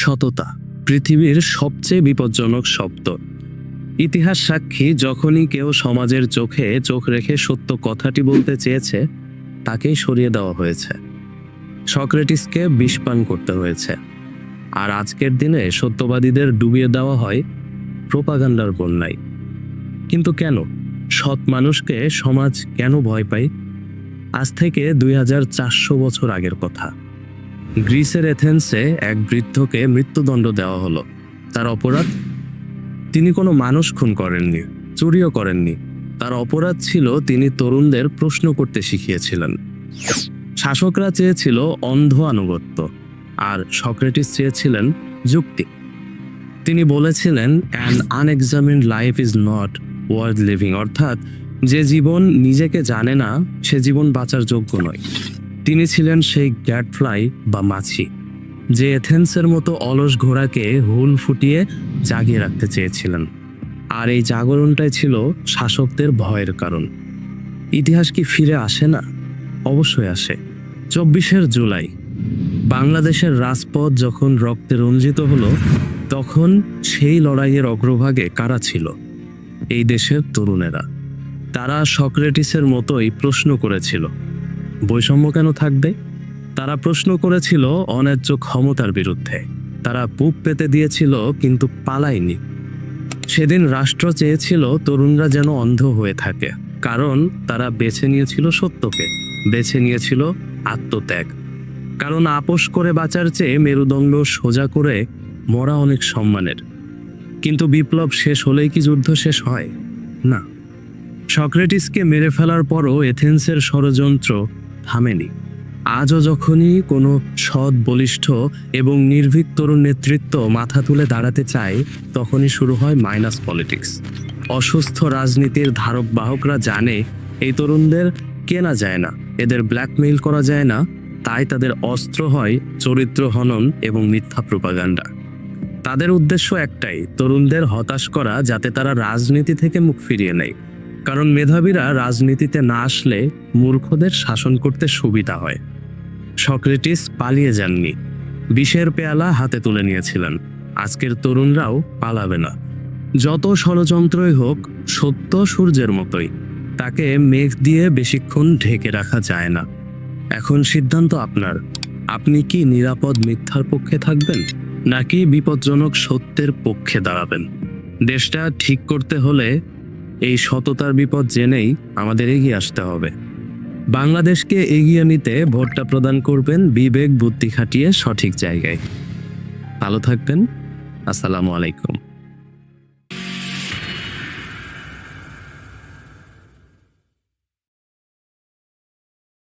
সততা পৃথিবীর সবচেয়ে বিপজ্জনক শব্দ। ইতিহাস সাক্ষী, যখনই কেউ সমাজের চোখে চোখ রেখে সত্য কথাটি বলতে চেয়েছে, তাকেই সরিয়ে দেওয়া হয়েছে। সক্রেটিসকে বিষপান করতে হয়েছে। আর আজকের দিনে সত্যবাদীদের ডুবিয়ে দেওয়া হয় প্রোপাগান্ডার বন্যায়। কিন্তু কেন? সৎ মানুষকে সমাজ কেন ভয় পায়? আজ থেকে 2400 বছর আগের কথা। গ্রিসের এথেন্সে এক বৃদ্ধকে মৃত্যুদণ্ড দেওয়া হলো। তার অপরাধ? তিনি কোনো মানুষ খুন করেননি, চুরিও করেননি। তার অপরাধ ছিল তিনি তরুণদের প্রশ্ন করতে শিখিয়েছিলেন। শাসকরা চেয়েছিল অন্ধ আনুগত্য, আর সক্রেটিস চেয়েছিলেন যুক্তি। তিনি বলেছিলেন, an unexamined life is not worth living, অর্থাৎ যে জীবন নিজেকে জানে না সে জীবন বাঁচার যোগ্য নয়। তিনি ছিলেন সেই গ্যাডফ্লাই বা মাছি, যে এথেন্সের মতো অলস ঘোড়াকে হুল ফুটিয়ে জাগিয়ে রাখতে চেয়েছিলেন। আর এই জাগরণটাই ছিল শাসকদের ভয়ের কারণ। ইতিহাস কি ফিরে আসে না? অবশ্যই আসে। 24 জুলাই বাংলাদেশের রাজপথ যখন রক্তে রঞ্জিত হলো, তখন সেই লড়াইয়ের অগ্রভাগে কারা ছিল? এই দেশের তরুণেরা। তারা সক্রেটিসের মতোই প্রশ্ন করেছিল, বৈষম্য কেন থাকবে? তারা প্রশ্ন করেছিল অন্যায্য ক্ষমতার বিরুদ্ধে। তারা বুক পেতে দিয়েছিল, কিন্তু পালায়নি। সেদিন রাষ্ট্র চেয়েছিল তরুণরা যেন অন্ধ হয়ে থাকে, কারণ তারা বেছে নিয়েছিল সত্যকে, বেছে নিয়েছিল আত্মত্যাগ। কারণ আপোষ করে বাঁচার চেয়ে মেরুদণ্ড সোজা করে মরা অনেক সম্মানের। কিন্তু বিপ্লব শেষ হলেই কি যুদ্ধ শেষ হয়? না। সক্রেটিসকে মেরে ফেলার পরও এথেন্সের ষড়যন্ত্র থামেনি। আজও যখনই কোনো সৎ, বলিষ্ঠ এবং নির্ভীক তরুণ নেতৃত্ব মাথা তুলে দাঁড়াতে চায়, তখনই শুরু হয় মাইনাস পলিটিক্স। অসুস্থ রাজনীতির ধারক বাহকরা জানে এই তরুণদের কেনা যায় না, এদের ব্ল্যাকমেইল করা যায় না, তাই তাদের অস্ত্র হয় চরিত্র হনন এবং মিথ্যা প্রোপাগান্ডা। তাদের উদ্দেশ্য একটাই, তরুণদের হতাশ করা, যাতে তারা রাজনীতি থেকে মুখ ফিরিয়ে নেয়। কারণ মেধাবীরা রাজনীতিতে না আসলে মূর্খদের শাসন করতে সুবিধা হয়। সক্রেটিস পালিয়ে যাননি, বিষের পেয়ালা হাতে তুলে নিয়েছিলেন। আজকের তরুণরাও পালাবে না। যত ষড়যন্ত্রই হোক, সত্য সূর্যের মতোই, তাকে মেঘ দিয়ে বেশিক্ষণ ঢেকে রাখা যায় না। এখন সিদ্ধান্ত আপনার। আপনি কি নিরাপদ মিথ্যার পক্ষে থাকবেন, নাকি বিপজ্জনক সত্যের পক্ষে দাঁড়াবেন? দেশটা ঠিক করতে হলে এই সততার বিপদ জেনেই আমাদের এগিয়ে আসতে হবে। বাংলাদেশকে এগিয়ে নিতে ভোটটা প্রদান করবেন বিবেক বুদ্ধি খাটিয়ে সঠিক জায়গায়। ভালো থাকবেন। আসসালামু আলাইকুম।